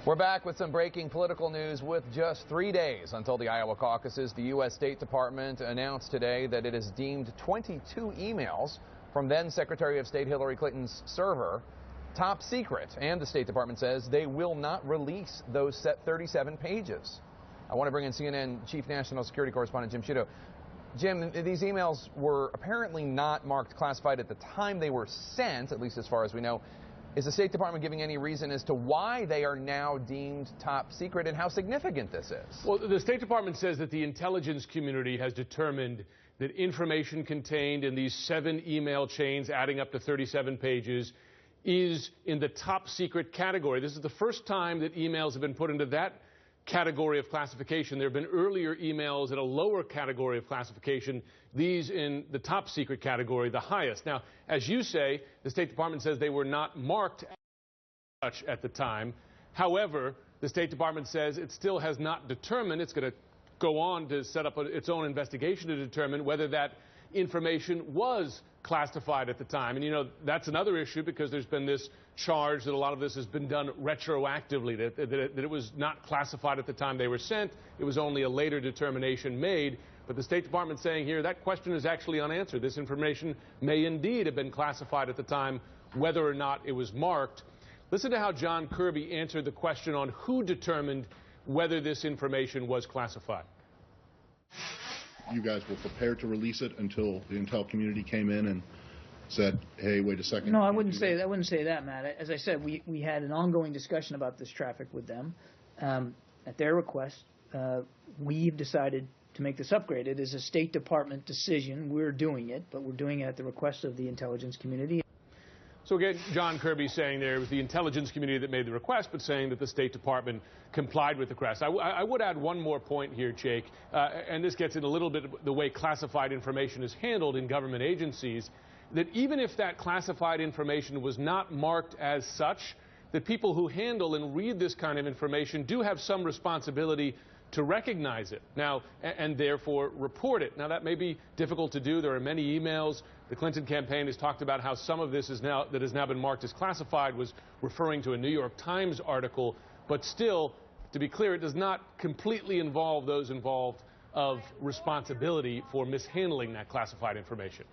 We're back with some breaking political news. With just 3 days until the Iowa caucuses, the U.S. State Department announced today that it has deemed 22 emails from then Secretary of State Hillary Clinton's server top secret, and the State Department says they will not release those 37 pages. I want to bring in CNN Chief National Security Correspondent Jim Sciutto. Jim, these emails were apparently not marked classified at the time they were sent, at least as far as we know. Is the State Department giving any reason as to why they are now deemed top secret and how significant this is? Well, the State Department says that the intelligence community has determined that information contained in these 7 email chains adding up to 37 pages is in the top secret category. This is the first time that emails have been put into that category of classification. There have been earlier emails in a lower category of classification, these in the top secret category, the highest. Now, as you say, the State Department says they were not marked as such at the time. However, the State Department says it still has not determined. It's going to go on to set up its own investigation to determine whether that information was classified at the time. And, you know, that's another issue because there's been this charge that a lot of this has been done retroactively, that it was not classified at the time they were sent. It was only a later determination made. But the State Department saying here that question is actually unanswered. This information may indeed have been classified at the time, whether or not it was marked. Listen to how John Kirby answered the question on who determined whether this information was classified. You guys were prepared to release it until the intel community came in and said, hey, wait a second. No, I wouldn't say that, Matt. As I said, we had an ongoing discussion about this traffic with them. At their request, we've decided to make this upgrade. It is a State Department decision. We're doing it, but we're doing it at the request of the intelligence community. So again, John Kirby saying there it was the intelligence community that made the request, but saying that the State Department complied with the request. I would add one more point here, Jake, and this gets in a little bit of the way classified information is handled in government agencies, that even if that classified information was not marked as such, that people who handle and read this kind of information do have some responsibility to recognize it now and therefore report it. Now, that may be difficult to do. There are many emails. The Clinton campaign has talked about how some of this has now been marked as classified was referring to a New York Times article. But still, to be clear, it does not completely involve those involved of responsibility for mishandling that classified information.